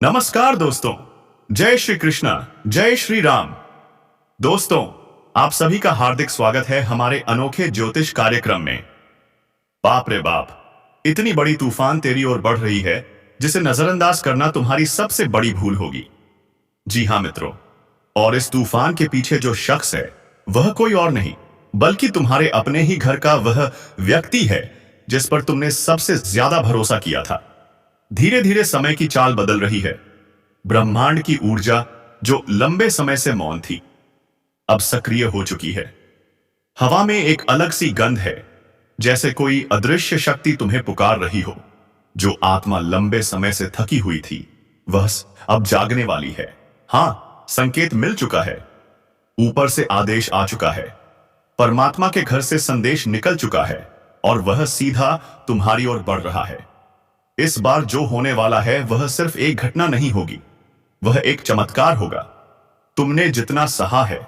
नमस्कार दोस्तों। जय श्री कृष्णा, जय श्री राम। दोस्तों, आप सभी का हार्दिक स्वागत है हमारे अनोखे ज्योतिष कार्यक्रम में। बाप रे बाप, इतनी बड़ी तूफान तेरी ओर बढ़ रही है जिसे नजरअंदाज करना तुम्हारी सबसे बड़ी भूल होगी। जी हाँ मित्रों, और इस तूफान के पीछे जो शख्स है वह कोई और नहीं बल्कि तुम्हारे अपने ही घर का वह व्यक्ति है जिस पर तुमने सबसे ज्यादा भरोसा किया था। धीरे धीरे समय की चाल बदल रही है। ब्रह्मांड की ऊर्जा जो लंबे समय से मौन थी अब सक्रिय हो चुकी है। हवा में एक अलग सी गंध है, जैसे कोई अदृश्य शक्ति तुम्हें पुकार रही हो। जो आत्मा लंबे समय से थकी हुई थी वह अब जागने वाली है। हाँ, संकेत मिल चुका है। ऊपर से आदेश आ चुका है। परमात्मा के घर से संदेश निकल चुका है और वह सीधा तुम्हारी ओर बढ़ रहा है। इस बार जो होने वाला है वह सिर्फ एक घटना नहीं होगी, वह एक चमत्कार होगा। तुमने जितना सहा है,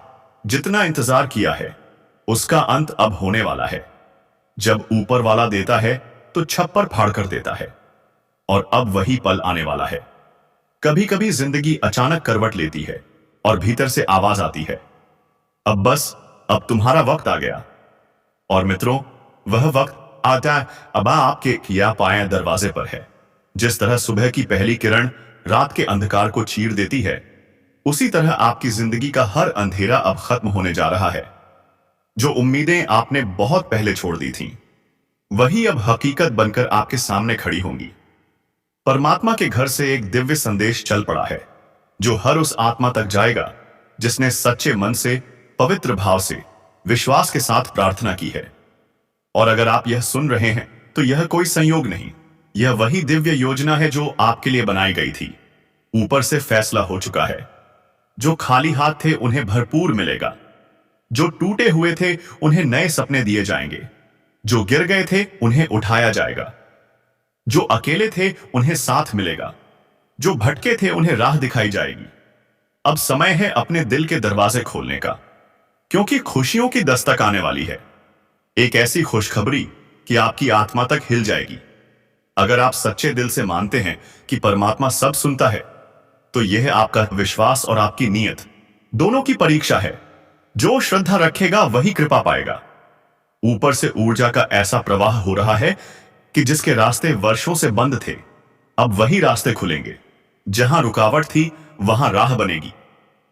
जितना इंतजार किया है, उसका अंत अब होने वाला है। जब ऊपर वाला देता है तो छप्पर फाड़ कर देता है, और अब वही पल आने वाला है। कभी कभी जिंदगी अचानक करवट लेती है और भीतर से आवाज आती है, अब बस, अब तुम्हारा वक्त आ गया। और मित्रों, वह वक्त आता अब आपके किया पाए दरवाजे पर है। जिस तरह सुबह की पहली किरण रात के अंधकार को चीर देती है, उसी तरह आपकी जिंदगी का हर अंधेरा अब खत्म होने जा रहा है। जो उम्मीदें आपने बहुत पहले छोड़ दी थीं, वही अब हकीकत बनकर आपके सामने खड़ी होंगी। परमात्मा के घर से एक दिव्य संदेश चल पड़ा है, जो हर उस आत्मा तक जाएगा जिसने सच्चे मन से, पवित्र भाव से, विश्वास के साथ प्रार्थना की है। और अगर आप यह सुन रहे हैं तो यह कोई संयोग नहीं, यह वही दिव्य योजना है जो आपके लिए बनाई गई थी। ऊपर से फैसला हो चुका है। जो खाली हाथ थे उन्हें भरपूर मिलेगा। जो टूटे हुए थे उन्हें नए सपने दिए जाएंगे। जो गिर गए थे उन्हें उठाया जाएगा। जो अकेले थे उन्हें साथ मिलेगा। जो भटके थे उन्हें राह दिखाई जाएगी। अब समय है अपने दिल के दरवाजे खोलने का, क्योंकि खुशियों की दस्तक आने वाली है। एक ऐसी खुशखबरी कि आपकी आत्मा तक हिल जाएगी। अगर आप सच्चे दिल से मानते हैं कि परमात्मा सब सुनता है, तो यह आपका विश्वास और आपकी नीयत दोनों की परीक्षा है। जो श्रद्धा रखेगा वही कृपा पाएगा। ऊपर से ऊर्जा का ऐसा प्रवाह हो रहा है कि जिसके रास्ते वर्षों से बंद थे, अब वही रास्ते खुलेंगे। जहां रुकावट थी वहां राह बनेगी।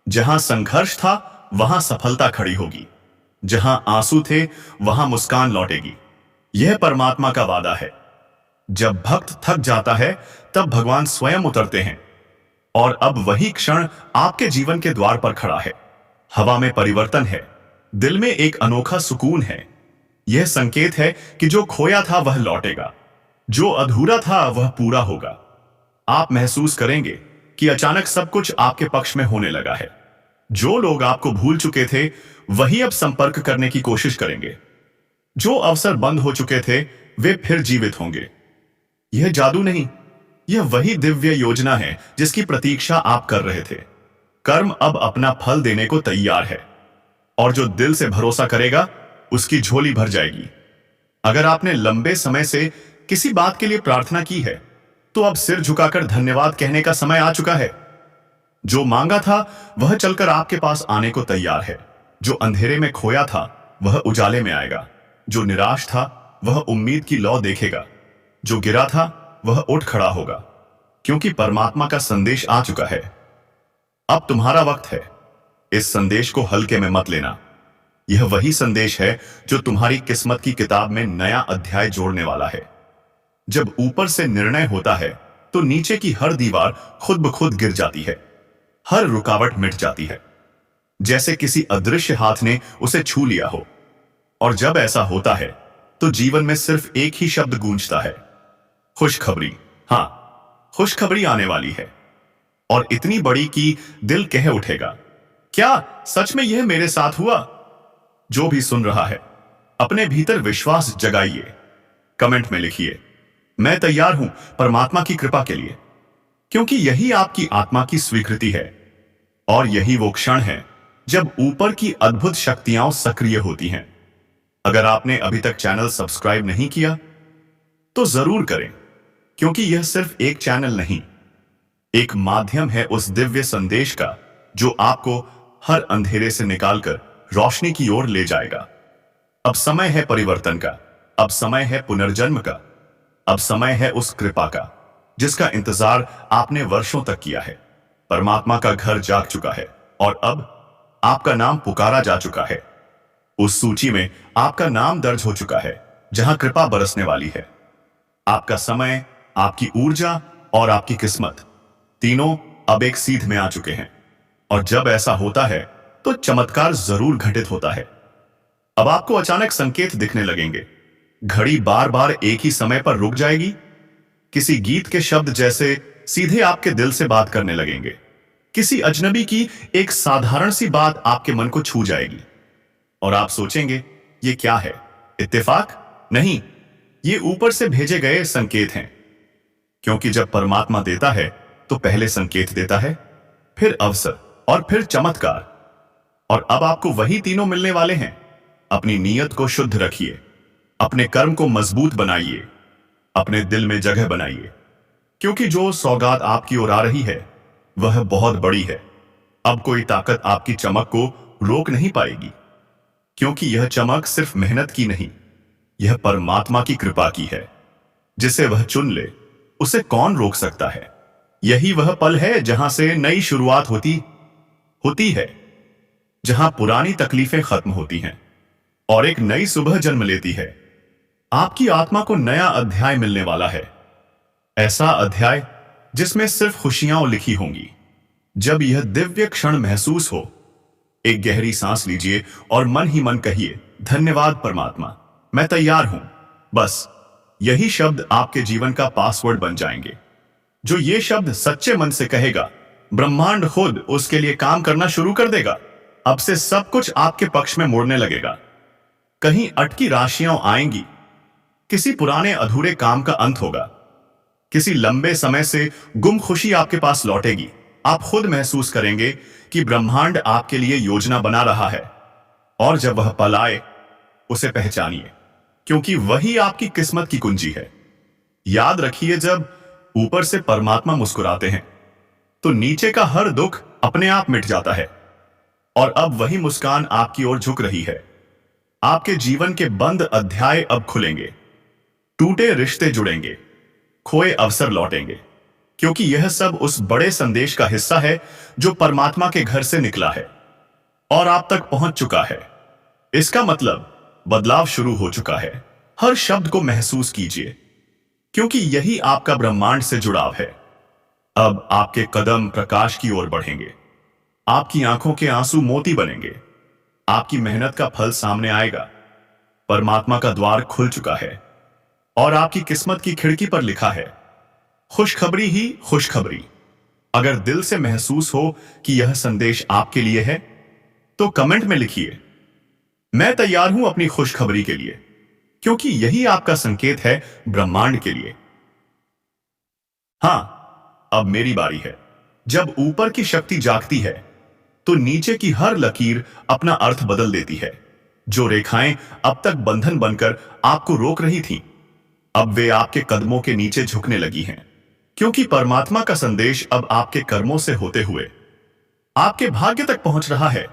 जहां संघर्ष था वहां सफलता खड़ी होगी। जहां आंसू थे वहां मुस्कान लौटेगी। यह परमात्मा का वादा है। जब भक्त थक जाता है तब भगवान स्वयं उतरते हैं, और अब वही क्षण आपके जीवन के द्वार पर खड़ा है। हवा में परिवर्तन है, दिल में एक अनोखा सुकून है। यह संकेत है कि जो खोया था वह लौटेगा, जो अधूरा था वह पूरा होगा। आप महसूस करेंगे कि अचानक सब कुछ आपके पक्ष में होने लगा है। जो लोग आपको भूल चुके थे वही अब संपर्क करने की कोशिश करेंगे। जो अवसर बंद हो चुके थे वे फिर जीवित होंगे। यह जादू नहीं, यह वही दिव्य योजना है जिसकी प्रतीक्षा आप कर रहे थे। कर्म अब अपना फल देने को तैयार है, और जो दिल से भरोसा करेगा उसकी झोली भर जाएगी। अगर आपने लंबे समय से किसी बात के लिए प्रार्थना की है, तो अब सिर झुकाकर धन्यवाद कहने का समय आ चुका है। जो मांगा था वह चलकर आपके पास आने को तैयार है। जो अंधेरे में खोया था वह उजाले में आएगा। जो निराश था वह उम्मीद की लौ देखेगा। जो गिरा था वह उठ खड़ा होगा, क्योंकि परमात्मा का संदेश आ चुका है। अब तुम्हारा वक्त है। इस संदेश को हल्के में मत लेना। यह वही संदेश है जो तुम्हारी किस्मत की किताब में नया अध्याय जोड़ने वाला है। जब ऊपर से निर्णय होता है तो नीचे की हर दीवार खुद ब खुद गिर जाती है। हर रुकावट मिट जाती है, जैसे किसी अदृश्य हाथ ने उसे छू लिया हो। और जब ऐसा होता है तो जीवन में सिर्फ एक ही शब्द गूंजता है, खुशखबरी। हां, खुशखबरी आने वाली है, और इतनी बड़ी कि दिल कह उठेगा, क्या सच में यह मेरे साथ हुआ? जो भी सुन रहा है, अपने भीतर विश्वास जगाइए। कमेंट में लिखिए, मैं तैयार हूं परमात्मा की कृपा के लिए, क्योंकि यही आपकी आत्मा की स्वीकृति है। और यही वो क्षण है जब ऊपर की अद्भुत शक्तियां सक्रिय होती हैं। अगर आपने अभी तक चैनल सब्सक्राइब नहीं किया तो जरूर करें, क्योंकि यह सिर्फ एक चैनल नहीं, एक माध्यम है उस दिव्य संदेश का जो आपको हर अंधेरे से निकालकर रोशनी की ओर ले जाएगा। अब समय है परिवर्तन का, अब समय है पुनर्जन्म का, अब समय है उस कृपा का जिसका इंतजार आपने वर्षों तक किया है। परमात्मा का घर जाग चुका है और अब आपका नाम पुकारा जा चुका है। उस सूची में आपका नाम दर्ज हो चुका है जहां कृपा बरसने वाली है। आपका समय, आपकी ऊर्जा और आपकी किस्मत तीनों अब एक सीध में आ चुके हैं। और जब ऐसा होता है तो चमत्कार जरूर घटित होता है। अब आपको अचानक संकेत दिखने लगेंगे। घड़ी बार बार एक ही समय पर रुक जाएगी। किसी गीत के शब्द जैसे सीधे आपके दिल से बात करने लगेंगे। किसी अजनबी की एक साधारण सी बात आपके मन को छू जाएगी और आप सोचेंगे ये क्या है, इत्तेफाक? नहीं, ये ऊपर से भेजे गए संकेत हैं। क्योंकि जब परमात्मा देता है तो पहले संकेत देता है, फिर अवसर और फिर चमत्कार। और अब आपको वही तीनों मिलने वाले हैं। अपनी नीयत को शुद्ध रखिए, अपने कर्म को मजबूत बनाइए, अपने दिल में जगह बनाइए, क्योंकि जो सौगात आपकी ओर आ रही है वह बहुत बड़ी है। अब कोई ताकत आपकी चमक को रोक नहीं पाएगी, क्योंकि यह चमक सिर्फ मेहनत की नहीं, यह परमात्मा की कृपा की है। जिसे वह चुन ले उसे कौन रोक सकता है। यही वह पल है जहां से नई शुरुआत होती है, जहां पुरानी तकलीफें खत्म होती हैं और एक नई सुबह जन्म लेती है। आपकी आत्मा को नया अध्याय मिलने वाला है, ऐसा अध्याय जिसमें सिर्फ खुशियां लिखी होंगी। जब यह दिव्य क्षण महसूस हो, एक गहरी सांस लीजिए और मन ही मन कहिए, धन्यवाद परमात्मा, मैं तैयार हूं। बस यही शब्द आपके जीवन का पासवर्ड बन जाएंगे। जो ये शब्द सच्चे मन से कहेगा, ब्रह्मांड खुद उसके लिए काम करना शुरू कर देगा। अब से सब कुछ आपके पक्ष में मुड़ने लगेगा। कहीं अटकी राशियां आएंगी, किसी पुराने अधूरे काम का अंत होगा, किसी लंबे समय से गुम खुशी आपके पास लौटेगी। आप खुद महसूस करेंगे कि ब्रह्मांड आपके लिए योजना बना रहा है। और जब वह पल आए, उसे पहचानिए, क्योंकि वही आपकी किस्मत की कुंजी है। याद रखिए, जब ऊपर से परमात्मा मुस्कुराते हैं तो नीचे का हर दुख अपने आप मिट जाता है। और अब वही मुस्कान आपकी ओर झुक रही है। आपके जीवन के बंद अध्याय अब खुलेंगे, टूटे रिश्ते जुड़ेंगे, खोए अवसर लौटेंगे, क्योंकि यह सब उस बड़े संदेश का हिस्सा है जो परमात्मा के घर से निकला है और आप तक पहुंच चुका है। इसका मतलब बदलाव शुरू हो चुका है। हर शब्द को महसूस कीजिए, क्योंकि यही आपका ब्रह्मांड से जुड़ाव है। अब आपके कदम प्रकाश की ओर बढ़ेंगे, आपकी आंखों के आंसू मोती बनेंगे, आपकी मेहनत का फल सामने आएगा। परमात्मा का द्वार खुल चुका है और आपकी किस्मत की खिड़की पर लिखा है, खुशखबरी ही खुशखबरी। अगर दिल से महसूस हो कि यह संदेश आपके लिए है तो कमेंट में लिखिए, मैं तैयार हूं अपनी खुशखबरी के लिए, क्योंकि यही आपका संकेत है ब्रह्मांड के लिए। हां, अब मेरी बारी है। जब ऊपर की शक्ति जागती है तो नीचे की हर लकीर अपना अर्थ बदल देती है। जो रेखाएं अब तक बंधन बनकर आपको रोक रही थीं, अब वे आपके कदमों के नीचे झुकने लगी हैं, क्योंकि परमात्मा का संदेश अब आपके कर्मों से होते हुए आपके भाग्य तक पहुंच रहा है।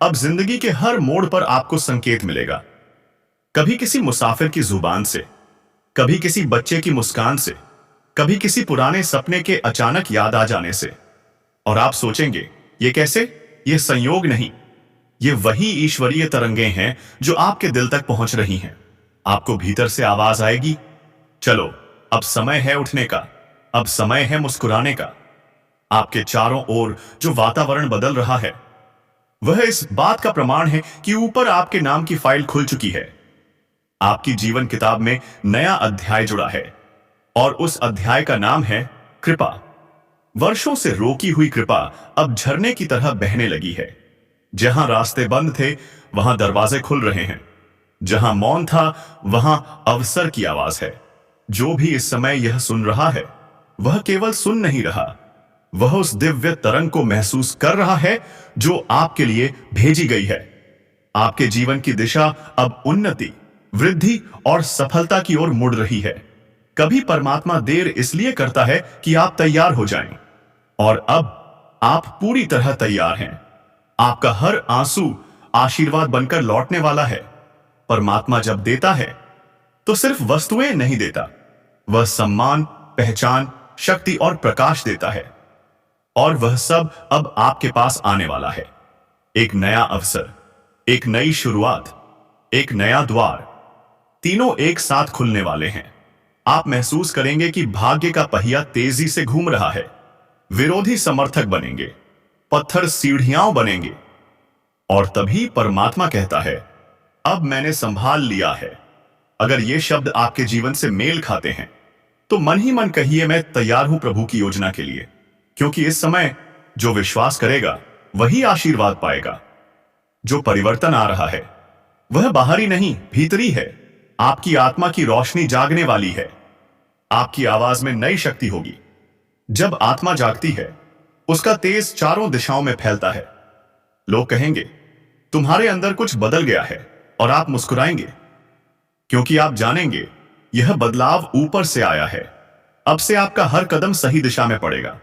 अब जिंदगी के हर मोड़ पर आपको संकेत मिलेगा, कभी किसी मुसाफिर की जुबान से, कभी किसी बच्चे की मुस्कान से, कभी किसी पुराने सपने के अचानक याद आ जाने से। और आप सोचेंगे, ये कैसे? ये संयोग नहीं, ये वही ईश्वरीय तरंगें हैं जो आपके दिल तक पहुंच रही हैं। आपको भीतर से आवाज आएगी, चलो अब समय है उठने का, अब समय है मुस्कुराने का। आपके चारों ओर जो वातावरण बदल रहा है वह इस बात का प्रमाण है कि ऊपर आपके नाम की फाइल खुल चुकी है। आपकी जीवन किताब में नया अध्याय जुड़ा है और उस अध्याय का नाम है कृपा। वर्षों से रोकी हुई कृपा अब झरने की तरह बहने लगी है। जहां रास्ते बंद थे वहां दरवाजे खुल रहे हैं, जहां मौन था वहां अवसर की आवाज है। जो भी इस समय यह सुन रहा है वह केवल सुन नहीं रहा, वह उस दिव्य तरंग को महसूस कर रहा है जो आपके लिए भेजी गई है। आपके जीवन की दिशा अब उन्नति, वृद्धि और सफलता की ओर मुड़ रही है। कभी परमात्मा देर इसलिए करता है कि आप तैयार हो जाएं, और अब आप पूरी तरह तैयार हैं। आपका हर आंसू आशीर्वाद बनकर लौटने वाला है। परमात्मा जब देता है तो सिर्फ वस्तुएं नहीं देता, वह सम्मान, पहचान, शक्ति और प्रकाश देता है। और वह सब अब आपके पास आने वाला है। एक नया अवसर, एक नई शुरुआत, एक नया द्वार, तीनों एक साथ खुलने वाले हैं। आप महसूस करेंगे कि भाग्य का पहिया तेजी से घूम रहा है। विरोधी समर्थक बनेंगे, पत्थर सीढ़ियां बनेंगे। और तभी परमात्मा कहता है, अब मैंने संभाल लिया है। अगर ये शब्द आपके जीवन से मेल खाते हैं तो मन ही मन कहिए, मैं तैयार हूं प्रभु की योजना के लिए। क्योंकि इस समय जो विश्वास करेगा वही आशीर्वाद पाएगा। जो परिवर्तन आ रहा है वह बाहरी नहीं, भीतरी है। आपकी आत्मा की रोशनी जागने वाली है। आपकी आवाज में नई शक्ति होगी। जब आत्मा जागती है उसका तेज चारों दिशाओं में फैलता है। लोग कहेंगे, तुम्हारे अंदर कुछ बदल गया है, और आप मुस्कुराएंगे क्योंकि आप जानेंगे यह बदलाव ऊपर से आया है। अब से आपका हर कदम सही दिशा में पड़ेगा।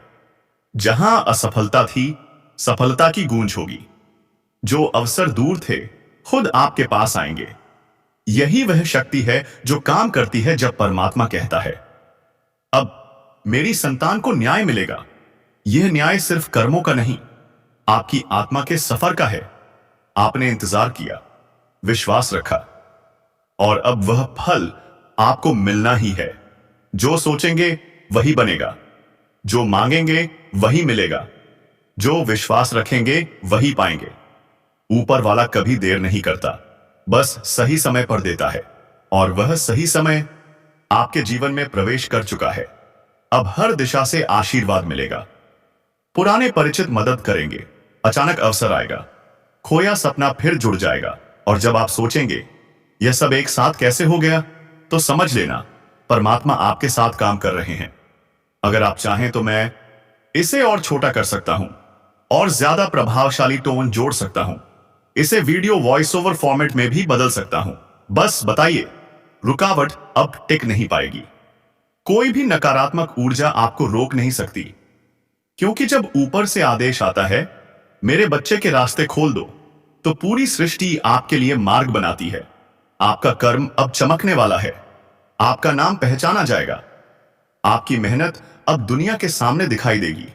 जहां असफलता थी, सफलता की गूंज होगी। जो अवसर दूर थे खुद आपके पास आएंगे। यही वह शक्ति है जो काम करती है जब परमात्मा कहता है, अब मेरी संतान को न्याय मिलेगा। यह न्याय सिर्फ कर्मों का नहीं, आपकी आत्मा के सफर का है। आपने इंतजार किया, विश्वास रखा, और अब वह फल आपको मिलना ही है। जो सोचेंगे वही बनेगा, जो मांगेंगे वही मिलेगा, जो विश्वास रखेंगे वही पाएंगे। ऊपर वाला कभी देर नहीं करता, बस सही समय पर देता है। और वह सही समय आपके जीवन में प्रवेश कर चुका है। अब हर दिशा से आशीर्वाद मिलेगा। पुराने परिचित मदद करेंगे, अचानक अवसर आएगा, खोया सपना फिर जुड़ जाएगा। और जब आप सोचेंगे यह सब एक साथ कैसे हो गया, तो समझ लेना परमात्मा आपके साथ काम कर रहे हैं। अगर आप चाहें तो मैं इसे और छोटा कर सकता हूं, और ज्यादा प्रभावशाली टोन जोड़ सकता हूं। इसे वीडियो वॉइस ओवर फॉर्मेट में भी बदल सकता हूं। बस बताइए, रुकावट अब टिक नहीं पाएगी। कोई भी नकारात्मक ऊर्जा आपको रोक नहीं सकती, क्योंकि जब ऊपर से आदेश आता है, मेरे बच्चे के रास्ते खोल दो, तो पूरी सृष्टि आपके लिए मार्ग बनाती है। आपका कर्म अब चमकने वाला है। आपका नाम पहचाना जाएगा। आपकी मेहनत अब दुनिया के सामने दिखाई देगी।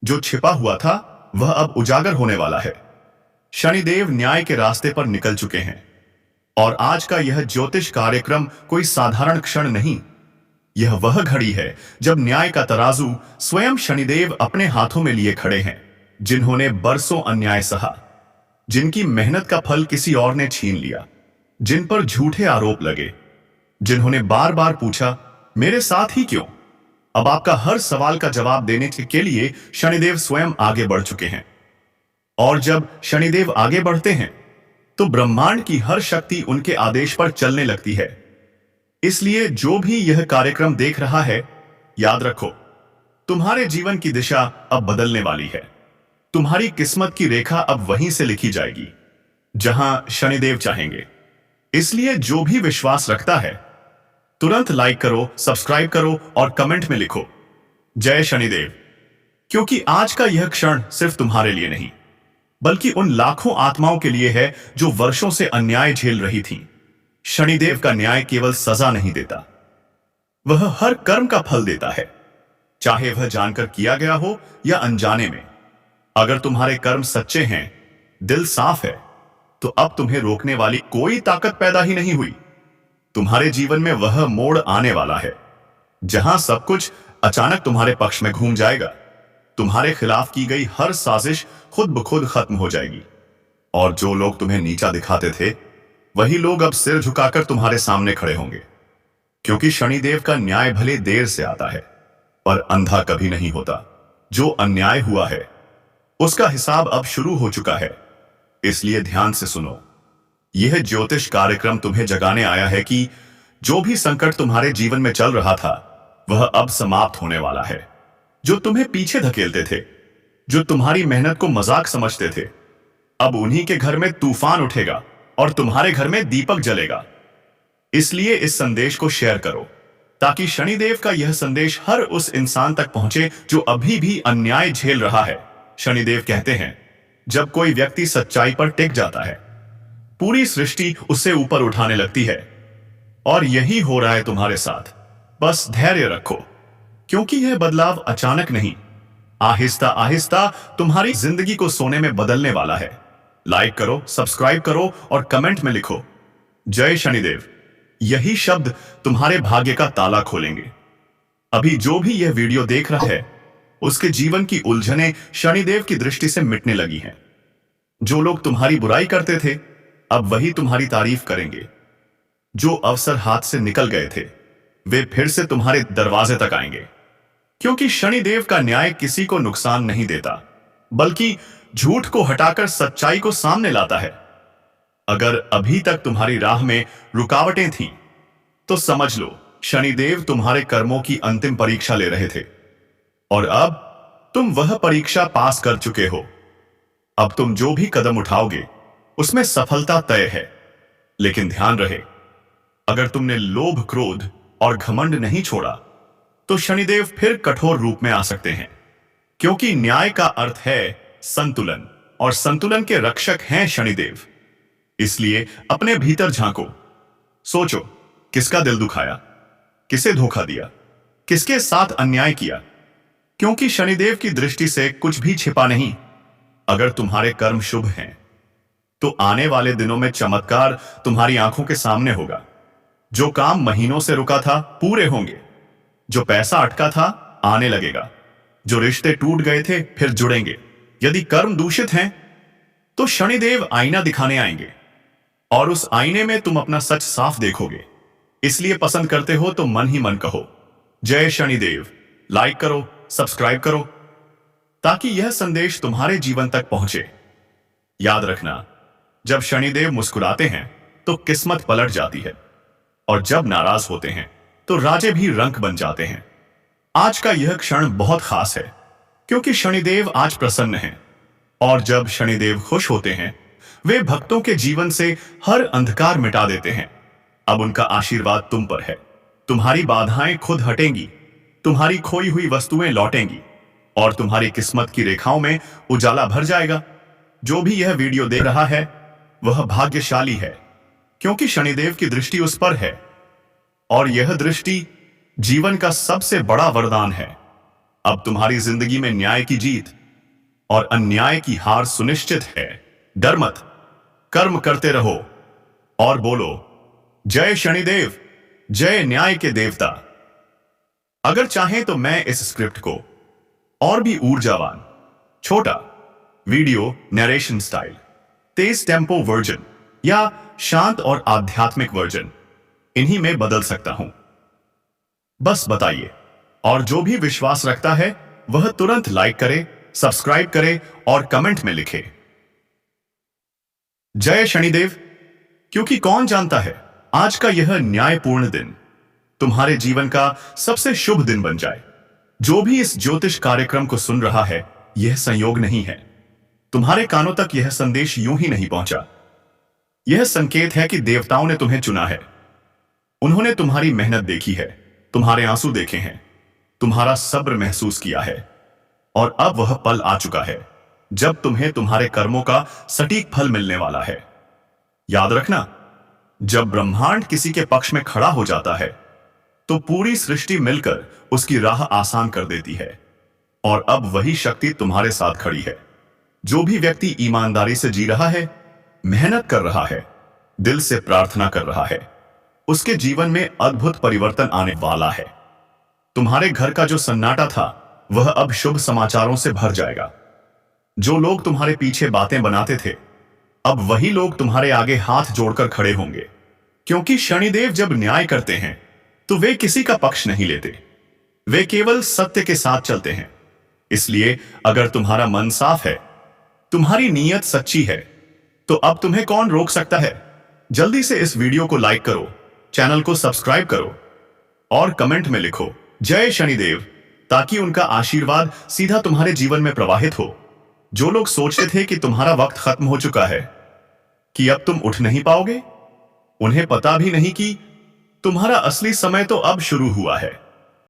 जो छिपा हुआ था वह अब उजागर होने वाला है। शनिदेव न्याय के रास्ते पर निकल चुके हैं। और आज का यह ज्योतिष कार्यक्रम कोई साधारण क्षण नहीं, यह वह घड़ी है जब न्याय का तराजू स्वयं शनिदेव अपने हाथों में लिए खड़े हैं। जिन्होंने बरसों अन्याय सहा, जिनकी मेहनत का फल किसी और ने छीन लिया, जिन पर झूठे आरोप लगे, जिन्होंने बार बार पूछा, मेरे साथ ही क्यों। अब आपका हर सवाल का जवाब देने के लिए शनिदेव स्वयं आगे बढ़ चुके हैं। और जब शनिदेव आगे बढ़ते हैं तो ब्रह्मांड की हर शक्ति उनके आदेश पर चलने लगती है। इसलिए जो भी यह कार्यक्रम देख रहा है, याद रखो, तुम्हारे जीवन की दिशा अब बदलने वाली है। तुम्हारी किस्मत की रेखा अब वहीं से लिखी जाएगी जहां शनिदेव चाहेंगे। इसलिए जो भी विश्वास रखता है, तुरंत लाइक करो, सब्सक्राइब करो और कमेंट में लिखो, जय शनिदेव। क्योंकि आज का यह क्षण सिर्फ तुम्हारे लिए नहीं, बल्कि उन लाखों आत्माओं के लिए है जो वर्षों से अन्याय झेल रही थीं। शनिदेव का न्याय केवल सजा नहीं देता, वह हर कर्म का फल देता है, चाहे वह जानकर किया गया हो या अनजाने में। अगर तुम्हारे कर्म सच्चे हैं, दिल साफ है, तो अब तुम्हें रोकने वाली कोई ताकत पैदा ही नहीं हुई। तुम्हारे जीवन में वह मोड़ आने वाला है जहां सब कुछ अचानक तुम्हारे पक्ष में घूम जाएगा। तुम्हारे खिलाफ की गई हर साजिश खुद ब खुद खत्म हो जाएगी। और जो लोग तुम्हें नीचा दिखाते थे, वही लोग अब सिर झुकाकर तुम्हारे सामने खड़े होंगे। क्योंकि शनिदेव का न्याय भले देर से आता है, पर अंधा कभी नहीं होता। जो अन्याय हुआ है उसका हिसाब अब शुरू हो चुका है। इसलिए ध्यान से सुनो, यह ज्योतिष कार्यक्रम तुम्हें जगाने आया है कि जो भी संकट तुम्हारे जीवन में चल रहा था, वह अब समाप्त होने वाला है। जो तुम्हें पीछे धकेलते थे, जो तुम्हारी मेहनत को मजाक समझते थे, अब उन्हीं के घर में तूफान उठेगा और तुम्हारे घर में दीपक जलेगा। इसलिए इस संदेश को शेयर करो, ताकि शनिदेव का यह संदेश हर उस इंसान तक पहुंचे जो अभी भी अन्याय झेल रहा है। शनिदेव कहते हैं, जब कोई व्यक्ति सच्चाई पर टिक जाता है, पूरी सृष्टि उससे ऊपर उठाने लगती है। और यही हो रहा है तुम्हारे साथ। बस धैर्य रखो, क्योंकि यह बदलाव अचानक नहीं, आहिस्ता आहिस्ता तुम्हारी जिंदगी को सोने में बदलने वाला है। लाइक करो, सब्सक्राइब करो और कमेंट में लिखो, जय शनिदेव। यही शब्द तुम्हारे भाग्य का ताला खोलेंगे। अभी जो भी यह वीडियो देख रहा है, उसके जीवन की उलझनें शनिदेव की दृष्टि से मिटने लगी हैं। जो लोग तुम्हारी बुराई करते थे, अब वही तुम्हारी तारीफ करेंगे। जो अवसर हाथ से निकल गए थे, वे फिर से तुम्हारे दरवाजे तक आएंगे। क्योंकि शनिदेव का न्याय किसी को नुकसान नहीं देता, बल्कि झूठ को हटाकर सच्चाई को सामने लाता है। अगर अभी तक तुम्हारी राह में रुकावटें थीं, तो समझ लो शनिदेव तुम्हारे कर्मों की अंतिम परीक्षा ले रहे थे। और अब तुम वह परीक्षा पास कर चुके हो। अब तुम जो भी कदम उठाओगे, उसमें सफलता तय है। लेकिन ध्यान रहे, अगर तुमने लोभ, क्रोध और घमंड नहीं छोड़ा, तो शनिदेव फिर कठोर रूप में आ सकते हैं। क्योंकि न्याय का अर्थ है संतुलन, और संतुलन के रक्षक हैं शनिदेव। इसलिए अपने भीतर झांको, सोचो, किसका दिल दुखाया, किसे धोखा दिया, किसके साथ अन्याय किया। क्योंकि शनिदेव की दृष्टि से कुछ भी छिपा नहीं। अगर तुम्हारे कर्म शुभ हैं, तो आने वाले दिनों में चमत्कार तुम्हारी आंखों के सामने होगा। जो काम महीनों से रुका था, पूरे होंगे। जो पैसा अटका था, आने लगेगा। जो रिश्ते टूट गए थे, फिर जुड़ेंगे। यदि कर्म दूषित हैं, तो शनिदेव आईना दिखाने आएंगे, और उस आईने में तुम अपना सच साफ देखोगे। इसलिए पसंद करते हो तो मन ही मन कहो, जय शनिदेव। लाइक करो, सब्सक्राइब करो, ताकि यह संदेश तुम्हारे जीवन तक पहुंचे। याद रखना, जब शनिदेव मुस्कुराते हैं तो किस्मत पलट जाती है, और जब नाराज होते हैं तो राजे भी रंक बन जाते हैं। आज का यह क्षण बहुत खास है, क्योंकि शनिदेव आज प्रसन्न हैं। और जब शनिदेव खुश होते हैं, वे भक्तों के जीवन से हर अंधकार मिटा देते हैं। अब उनका आशीर्वाद तुम पर है। तुम्हारी बाधाएं खुद हटेंगी, तुम्हारी खोई हुई वस्तुएं लौटेंगी, और तुम्हारी किस्मत की रेखाओं में उजाला भर जाएगा। जो भी यह वीडियो देख रहा है, वह भाग्यशाली है, क्योंकि शनिदेव की दृष्टि उस पर है। और यह दृष्टि जीवन का सबसे बड़ा वरदान है। अब तुम्हारी जिंदगी में न्याय की जीत और अन्याय की हार सुनिश्चित है। डर मत, कर्म करते रहो और बोलो, जय शनिदेव, जय न्याय के देवता। अगर चाहें तो मैं इस स्क्रिप्ट को और भी ऊर्जावान, छोटा, वीडियो नरेशन स्टाइल, तेज टेम्पो वर्जन या शांत और आध्यात्मिक वर्जन, इन्हीं में बदल सकता हूं। बस बताइए। और जो भी विश्वास रखता है, वह तुरंत लाइक करे, सब्सक्राइब करे और कमेंट में लिखे, जय शनिदेव। क्योंकि कौन जानता है, आज का यह न्यायपूर्ण दिन तुम्हारे जीवन का सबसे शुभ दिन बन जाए। जो भी इस ज्योतिष कार्यक्रम को सुन रहा है, यह संयोग नहीं है। तुम्हारे कानों तक यह संदेश यूं ही नहीं पहुंचा। यह संकेत है कि देवताओं ने तुम्हें चुना है। उन्होंने तुम्हारी मेहनत देखी है, तुम्हारे आंसू देखे हैं, तुम्हारा सब्र महसूस किया है। और अब वह पल आ चुका है जब तुम्हें तुम्हारे कर्मों का सटीक फल मिलने वाला है। याद रखना, जब ब्रह्मांड किसी के पक्ष में खड़ा हो जाता है, तो पूरी सृष्टि मिलकर उसकी राह आसान कर देती है। और अब वही शक्ति तुम्हारे साथ खड़ी है। जो भी व्यक्ति ईमानदारी से जी रहा है, मेहनत कर रहा है, दिल से प्रार्थना कर रहा है, उसके जीवन में अद्भुत परिवर्तन आने वाला है। तुम्हारे घर का जो सन्नाटा था, वह अब शुभ समाचारों से भर जाएगा। जो लोग तुम्हारे पीछे बातें बनाते थे, अब वही लोग तुम्हारे आगे हाथ जोड़कर खड़े होंगे। क्योंकि शनिदेव जब न्याय करते हैं, तो वे किसी का पक्ष नहीं लेते, वे केवल सत्य के साथ चलते हैं। इसलिए अगर तुम्हारा मन साफ है, तुम्हारी नीयत सच्ची है, तो अब तुम्हें कौन रोक सकता है। जल्दी से इस वीडियो को लाइक करो, चैनल को सब्सक्राइब करो और कमेंट में लिखो, जय शनिदेव, ताकि उनका आशीर्वाद सीधा तुम्हारे जीवन में प्रवाहित हो। जो लोग सोचते थे कि तुम्हारा वक्त खत्म हो चुका है, कि अब तुम उठ नहीं पाओगे, उन्हें पता भी नहीं कि तुम्हारा असली समय तो अब शुरू हुआ है।